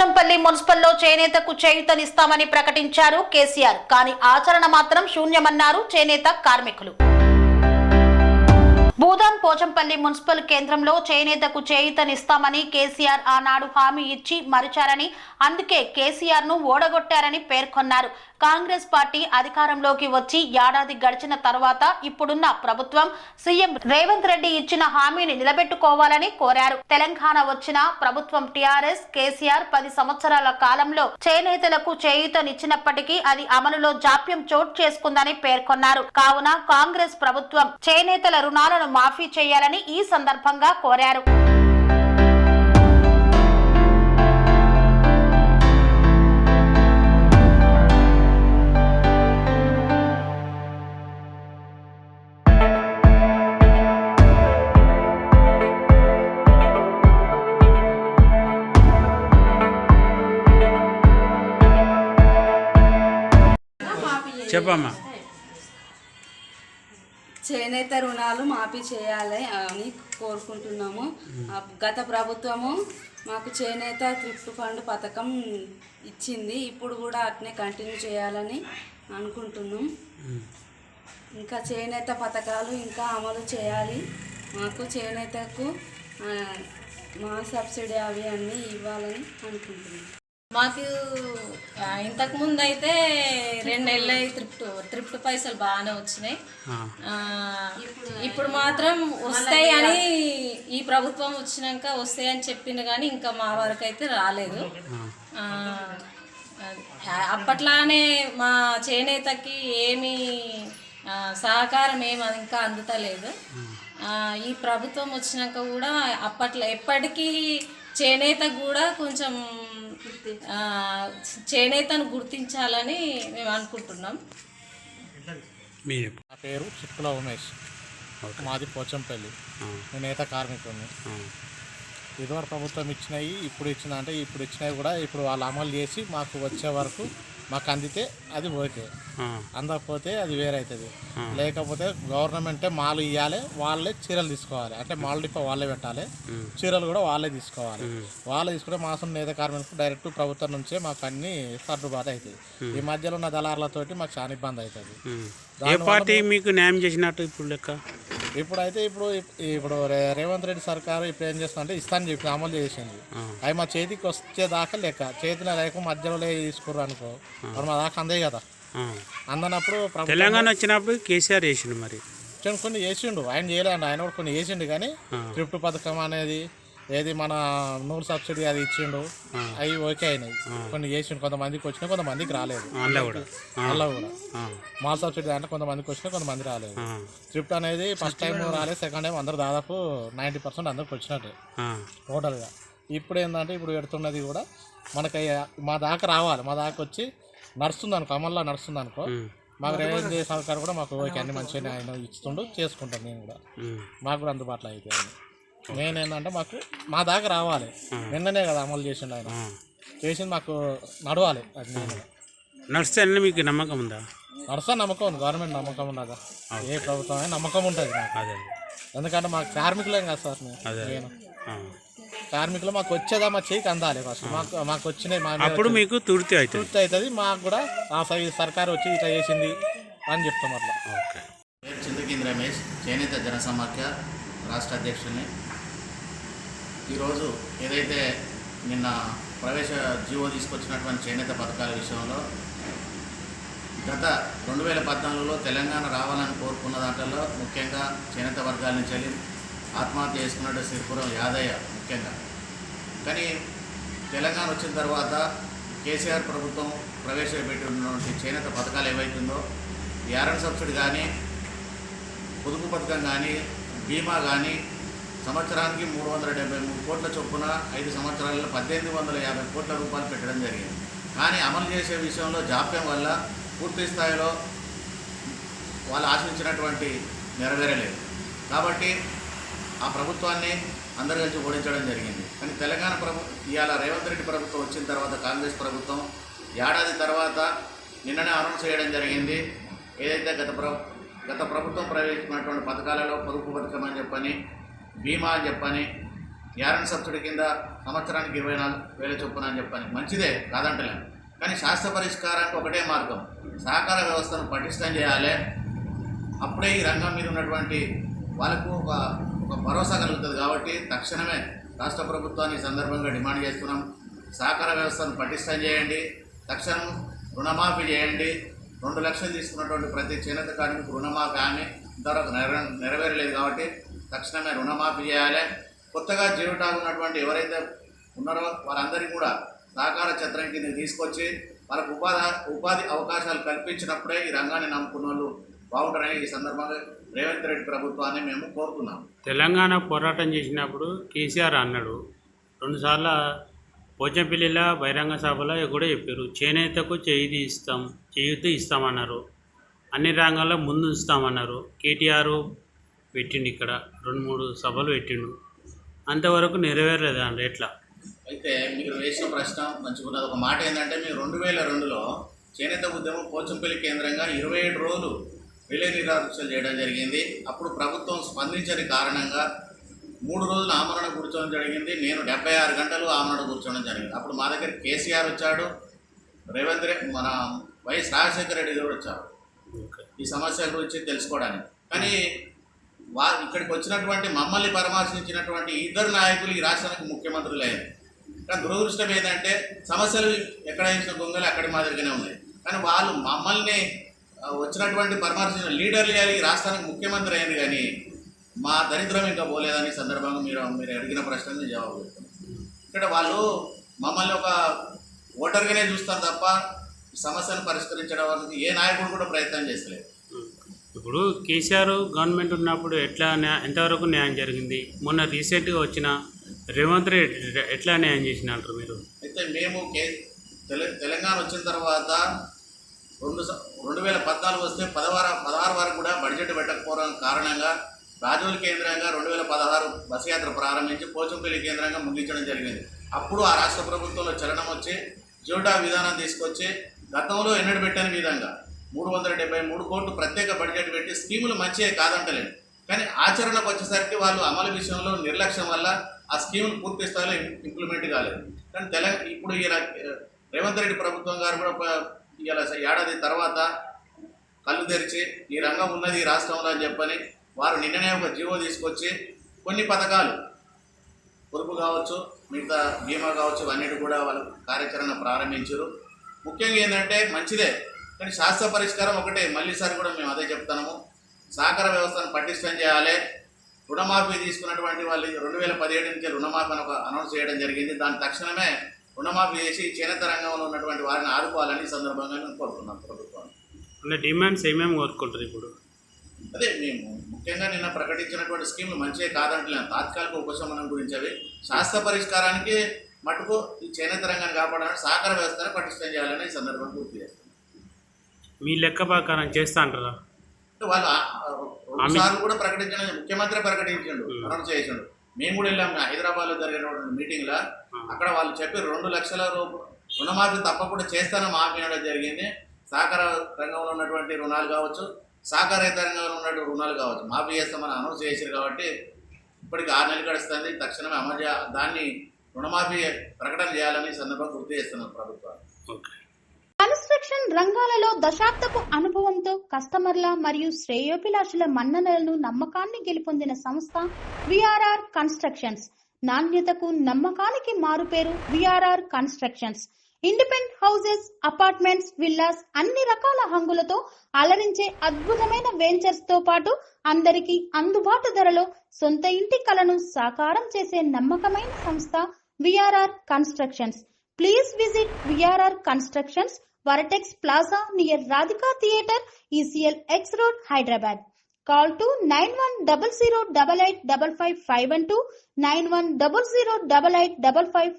పోచంపల్లి మున్సిపల్లో చేనేతకు చేయూతనిస్తామని ప్రకటించారు కేసీఆర్. కానీ ఆచరణ మాత్రం శూన్యమన్నారు చేనేత కార్మికులు. భూదాన్ పోచంపల్లి మున్సిపల్ కేంద్రంలో చేనేతకు చేయూతనిస్తామని కేసీఆర్ ఆనాడు హామీ ఇచ్చి మరిచారని, అందుకే కేసీఆర్ ను ఓడగొట్టారని పేర్కొన్నారు. కాంగ్రెస్ పార్టీ అధికారంలోకి వచ్చి ఏడాది గడిచిన తర్వాత ఇప్పుడున్న ప్రభుత్వం సీఎం రేవంత్ రెడ్డి ఇచ్చిన హామీని నిలబెట్టుకోవాలని కోరారు. తెలంగాణ వచ్చిన ప్రభుత్వం టీఆర్ఎస్ కేసీఆర్ 10 సంవత్సరాల కాలంలో చేనేతలకు చేయూతనిచ్చినప్పటికీ అది అమలులో జాప్యం చోటు చేసుకుందని పేర్కొన్నారు. కావున కాంగ్రెస్ ప్రభుత్వం చేనేతల రుణాలను మాఫీ చేయాలని ఈ సందర్భంగా కోరారు. చెప్పమ్మా. చేనేత రుణాలు మాఫీ చేయాలి అని కోరుకుంటున్నాము. గత ప్రభుత్వము మాకు చేనేత థ్రిఫ్ట్ ఫండ్ పథకం ఇచ్చింది. ఇప్పుడు కూడా అట్నే కంటిన్యూ చేయాలని అనుకుంటున్నాం. ఇంకా చేనేత పథకాలు ఇంకా అమలు చేయాలి. మాకు చేనేతకు మా సబ్సిడీ అవి అన్నీ ఇవ్వాలని అనుకుంటున్నాం. మాకు ఇంతకుముందు అయితే 2 నెలలు థ్రిఫ్ట్ పైసలు బాగానే వచ్చినాయి. ఇప్పుడు మాత్రం వస్తాయి అని ఈ ప్రభుత్వం వచ్చినాక వస్తాయని చెప్పిండు, కానీ ఇంకా మా వరకు అయితే రాలేదు. అప్పట్లానే మా చేనేతకి ఏమీ సహకారం ఏమి ఇంకా అందుతలేదు. ఈ ప్రభుత్వం వచ్చినాక కూడా ఎప్పటికీ చేనేతకు కూడా కొంచెం చేనేతను గుర్తించాలని మేము అనుకుంటున్నాం. నా పేరు చిక్కుల ఉమేష్, మాది పోచంపల్లి. నేనేత కార్మికుడిని. ఇదివరకు ప్రభుత్వం ఇచ్చినాయి ఇప్పుడు ఇచ్చిన అంటే ఇప్పుడు ఇచ్చినవి కూడా ఇప్పుడు వాళ్ళు అమలు చేసి మాకు వచ్చే వరకు మాకు అందితే అది ఓకే, అందకపోతే అది వేరే అవుతుంది. లేకపోతే గవర్నమెంటే మాలు ఇవ్వాలి, వాళ్ళే చీరలు తీసుకోవాలి. అంటే మాల్ డిపో వాళ్ళే పెట్టాలి, చీరలు కూడా వాళ్ళే తీసుకోవాలి. వాళ్ళే తీసుకుంటే మాసం నేత కార్మికులకు డైరెక్ట్ ప్రభుత్వం నుంచే మాకు అన్ని సర్దుబాటు అవుతుంది. ఈ మధ్యలో ఉన్న దళారులతోటి మాకు చాలా ఇబ్బంది అవుతుంది. ఏ పార్టీ మీకు న్యాయం చేసినట్టు ఇప్పుడు లెక్క? ఇప్పుడైతే ఇప్పుడు రేవంత్ రెడ్డి సర్కారు ఇప్పుడు ఏం చేస్తుందంటే ఇస్తాను చెప్పి అమలు చేసింది. అవి మా చేతికి వచ్చేదాకా లెక్క, చేతిలో లేక మధ్యలో తీసుకుర్రు అనుకో, మరి మా దాకా అందే కదా. అందనప్పుడు తెలంగాణ వచ్చినప్పుడు కేసీఆర్ చేసిండు, మరి కొన్ని చేసిండు, ఆయన చేయలేండి. ఆయన కూడా కొన్ని చేసిండు, కానీ థ్రిఫ్ట్ పథకం అనేది ఏది మన 100 సబ్సిడీ అది ఇచ్చిండు, అవి ఓకే అయినాయి. కొన్ని చేసిండు, కొంతమందికి వచ్చినాయి, కొంతమందికి రాలేదు. అలా కూడా మాల్ సబ్సిడీ అంటే కొంతమందికి వచ్చినాయి, కొంతమంది రాలేదు. థ్రిఫ్ట్ అనేది ఫస్ట్ టైం రాలేదు, సెకండ్ టైం అందరు దాదాపు 90% అందరికి వచ్చినట్టే టోటల్గా. ఇప్పుడు ఏంటంటే ఇప్పుడు పెడుతున్నది కూడా మనకి మా దాకా రావాలి, మా దాకా వచ్చి నడుస్తుంది అనుకో, అమల్లో నడుస్తుంది అనుకో, మాకు రేవంత్ సర్కారు కూడా మాకు ఓకే అన్ని మంచిగా ఆయన ఇస్తుండు, చేసుకుంటాం. మేము కూడా మాకు కూడా అందుబాటులో అయితే నేనేంటంటే మాకు మా దాకా రావాలి. నిన్ననే కదా అమలు చేసిండు ఆయన, చేసింది మాకు నడవాలి. అది నేను నడిస్తే మీకు నమ్మకం ఉందా? నడుస్తా నమ్మకం ఉంది, గవర్నమెంట్ నమ్మకం ఉండదా? ఏ ప్రభుత్వం అయినా నమ్మకం ఉంటుంది నాకు. ఎందుకంటే మాకు కార్మికులేం కదా సార్, నేను కార్మికులు మాకు వచ్చేదా మా చేయికి అందాలి ఫస్ట్. మాకు వచ్చినాయి, అప్పుడు మీకు తృప్తి అవుతుంది. మాకు కూడా సర్కారు వచ్చి ఇట్లా చేసింది అని చెప్తాం అట్లా. చింతకింది రమేష్, చేనేత జన సమాఖ్య రాష్ట్ర అధ్యక్షుడిని. ఈరోజు ఏదైతే నిన్న ప్రవేశ జీవో తీసుకొచ్చినటువంటి చేనేత పథకాల విషయంలో గత 2014లో తెలంగాణ రావాలని కోరుకున్న దాంట్లో ముఖ్యంగా చేనేత వర్గాల నుంచి వెళ్ళి ఆత్మహత్య చేసుకున్నట్టు సిరిపురం యాదయ్య ముఖ్యంగా. కానీ తెలంగాణ వచ్చిన తర్వాత కేసీఆర్ ప్రభుత్వం ప్రవేశపెట్టినటువంటి చేనేత పథకాలు ఏవైతుందో యారన్ సబ్సిడీ కానీ, పొదుపు పథకం కానీ, బీమా కానీ సంవత్సరానికి 373 కోట్ల చొప్పున 5 సంవత్సరాలలో 1850 కోట్ల రూపాయలు పెట్టడం జరిగింది. కానీ అమలు చేసే విషయంలో జాప్యం వల్ల పూర్తి స్థాయిలో వాళ్ళు ఆశించినటువంటి నెరవేరలేదు. కాబట్టి ఆ ప్రభుత్వాన్ని అందరు కలిసి ఓడించడం జరిగింది. కానీ తెలంగాణ ఇవాళ రేవంత్ రెడ్డి ప్రభుత్వం వచ్చిన తర్వాత కాంగ్రెస్ ప్రభుత్వం ఏడాది తర్వాత నిన్ననే అనౌన్స్ చేయడం జరిగింది. ఏదైతే గత ప్రభుత్వం ప్రవేశించినటువంటి పథకాలలో పొదుపు పథకం అని చెప్పని, బీమా అని చెప్పని, గ్యారెంటీ సబ్సిడీ కింద సంవత్సరానికి 24,000 చొప్పున అని చెప్పని మంచిదే, కాదంటలేము. కానీ శాస్త్ర పరిష్కారానికి ఒకటే మార్గం, సహకార వ్యవస్థను పటిష్టం చేయాలి. అప్పుడే ఈ రంగం మీద ఉన్నటువంటి వాళ్ళకు ఒక భరోసా కలుగుతుంది. కాబట్టి తక్షణమే రాష్ట్ర ప్రభుత్వాన్ని ఈ సందర్భంగా డిమాండ్ చేస్తున్నాం. సహకార వ్యవస్థను పటిష్టం చేయండి, తక్షణం రుణమాఫీ చేయండి. 2 లక్షలు తీసుకున్నటువంటి ప్రతి చేనేత కార్మికు రుణమాఫీ హామీ ఇంతవరకు నెరవేరలేదు. కాబట్టి తక్షణమే రుణమాఫీ చేయాలి. కొత్తగా జీవితాలు ఉన్నటువంటి ఎవరైతే ఉన్నారో వారందరికీ కూడా సహకార చట్రం కింద తీసుకొచ్చి వాళ్ళకు ఉపాధి అవకాశాలు కల్పించినప్పుడే ఈ రంగాన్ని నమ్ముకున్న వాళ్ళు బాగుంటారని ఈ సందర్భంగా రేవంత్ రెడ్డి ప్రభుత్వాన్ని మేము కోరుతున్నాం. తెలంగాణ పోరాటం చేసినప్పుడు కేసీఆర్ అన్నాడు, 2 సార్లు పోచంపల్లిలో బహిరంగ సభలో కూడా చెప్పారు, చేనేతకు చేయూత ఇస్తామన్నారు, అన్ని రంగాల్లో ముందు ఇస్తామన్నారు. కేటీఆర్ పెట్టిండు, ఇక్కడ 2-3 సభలు పెట్టిండు, అంతవరకు నెరవేరలేదు అండి. ఎట్లా? అయితే మీరు వేసిన ప్రశ్న మంచిగున్నది. ఒక మాట ఏంటంటే, మీరు 2002లో చేనేత ఉద్యమం పోచంపల్లి కేంద్రంగా 27 రోజులు రిలే నిరాదీక్షలు చేయడం జరిగింది. అప్పుడు ప్రభుత్వం స్పందించని కారణంగా 3 రోజులు ఆమరణ కూర్చోవడం జరిగింది. నేను 76 గంటలు ఆమరణ కూర్చోవడం జరిగింది. అప్పుడు మా దగ్గర కేసీఆర్ వచ్చాడు, మన వైఎస్ రాజశేఖర రెడ్డి గారు వచ్చారు ఈ సమస్యల గురించి తెలుసుకోవడానికి. కానీ ఇక్కడికి వచ్చినటువంటి మమ్మల్ని పరామర్శించినటువంటి 2 నాయకులు ఈ రాష్ట్రానికి ముఖ్యమంత్రులు అయ్యారు. కానీ దురదృష్టం ఏంటంటే, సమస్యలు ఎక్కడ వేసిన గొంగలు అక్కడి మాదిరిగానే ఉన్నాయి. కానీ వాళ్ళు మమ్మల్ని వచ్చినటువంటి పరామర్శించిన లీడర్లు ఈ రాష్ట్రానికి ముఖ్యమంత్రి అయింది, కానీ మా దరిద్రం ఇంకా పోలేదని సందర్భంగా మీరు అడిగిన ప్రశ్నకు జవాబు చెప్తాను. ఇక్కడ వాళ్ళు మమ్మల్ని ఒక ఓటర్గానే చూస్తారు తప్ప ఈ సమస్యను పరిష్కరించడం వరకు ఏ నాయకుడు కూడా ప్రయత్నం చేస్తలేదు. ఇప్పుడు కేసీఆర్ గవర్నమెంట్ ఉన్నప్పుడు ఎంతవరకు న్యాయం జరిగింది? మొన్న రీసెంట్గా వచ్చిన రేవంత్ రెడ్డి ఎట్లా న్యాయం చేసినారు మీరు? అయితే మేము తెలంగాణ వచ్చిన తర్వాత 2014 వస్తే 16 వరకు కూడా బడ్జెట్ పెట్టకపోవడం కారణంగా రాజోలి కేంద్రంగా 2016 బస్ యాత్ర ప్రారంభించి పోచంపల్లి కేంద్రంగా ముగించడం జరిగింది. అప్పుడు ఆ రాష్ట్ర ప్రభుత్వంలో చలనం వచ్చి జోటా విధానం తీసుకొచ్చి గతంలో ఎన్నడూ పెట్టని విధంగా 373 కోట్లు ప్రత్యేక బడ్జెట్ పెట్టి స్కీములు మంచివే, కాదంటలేదు. కానీ ఆచరణకు వచ్చేసరికి వాళ్ళు అమలు విషయంలో నిర్లక్ష్యం వల్ల ఆ స్కీములు పూర్తి స్థాయిలో ఇంప్లిమెంట్ కాలేదు. కానీ ఇప్పుడు ఇలా రేవంత్ రెడ్డి ప్రభుత్వం గారు కూడా ఇలా ఏడాది తర్వాత కళ్ళు తెరిచి ఈ రంగం ఉన్నది ఈ రాష్ట్రంలో అని చెప్పని వారు నిన్ననే ఒక జీవో తీసుకొచ్చి కొన్ని పథకాలు, పొదుపు కావచ్చు, మిగతా బీమా కావచ్చు, అన్నిటి కూడా వాళ్ళు కార్యాచరణ ప్రారంభించారు. ముఖ్యంగా ఏంటంటే మంచిదే, కానీ శాస్త్ర పరిష్కారం ఒకటే. మళ్ళీసారి కూడా మేము అదే చెప్తున్నాము, సహకార వ్యవస్థను పటిష్టం చేయాలి. రుణమాఫీ తీసుకున్నటువంటి వాళ్ళు 2017 నుంచి రుణమాఫీ అనౌన్స్ చేయడం జరిగింది. దాని తక్షణమే రుణమాఫీ చేసి చేనేత రంగంలో ఉన్నటువంటి వారిని ఆదుకోవాలని ఈ సందర్భంగా మేము కోరుతున్నాం ప్రభుత్వాన్ని. అంటే డిమాండ్స్ ఏమేమి కోరుకుంటారు ఇప్పుడు? అదే మేము ముఖ్యంగా నిన్న ప్రకటించినటువంటి స్కీములు మంచిగా కాదంటలేము, తాత్కాలిక ఉపశమనం గురించి. అవి శాస్త్ర పరిష్కారానికి మటుకు ఈ చేనేత రంగాన్ని కాపాడాలని సహకార వ్యవస్థను పటిష్టం చేయాలని ఈ సందర్భంగా గుర్తు చేస్తాం. మీ లెక్క ప్రకారం చేస్తా అంటారా? వాళ్ళు 2 సార్లు కూడా ప్రకటించడం, ముఖ్యమంత్రి ప్రకటించాడు, అనౌన్స్ చేసాడు. మేము కూడా వెళ్ళాము హైదరాబాద్లో జరిగినటువంటి మీటింగ్లో. అక్కడ వాళ్ళు చెప్పి 2 లక్షల రుణమాఫీ తప్పకుండా చేస్తానని మాఫీ అనడం జరిగింది. సహకార రంగంలో ఉన్నటువంటి రుణాలు కావచ్చు, సహకారేతర రంగంలో ఉన్నటువంటి రుణాలు కావచ్చు మాఫీ చేస్తామని అనౌన్స్ చేశారు. కాబట్టి ఇప్పటికి 6 నెలలు గడుస్తుంది. తక్షణమే అమలు దాన్ని రుణమాఫీ ప్రకటన చేయాలని సందర్భంగా గుర్తు చేస్తున్నారు ప్రభుత్వాలు. కన్స్ట్రక్షన్ రంగాలలో దశాబ్దపు అనుభవంతో కస్టమర్ల మరియు శ్రేయోభిలాషుల మన్ననలను నమ్మకాన్ని గెలుపొందిన సంస్థ విఆర్ఆర్ కన్స్ట్రక్షన్స్. నాణ్యతకు నమ్మకానికి మారుపేరు VRR constructions. Independent houses, apartments, villas అన్ని రకాల హంగులతో అలరించే అద్భుతమైన వెంచర్స్ తో పాటు అందరికీ అందుబాటు ధరలో సొంత ఇంటి కలను సాకారం చేసే నమ్మకమైన సంస్థ VRR constructions. Please visit VRR Constructions, Varatex Plaza near Radhika Theatre, ECL X Road, Hyderabad. Call to 9100885551 91008855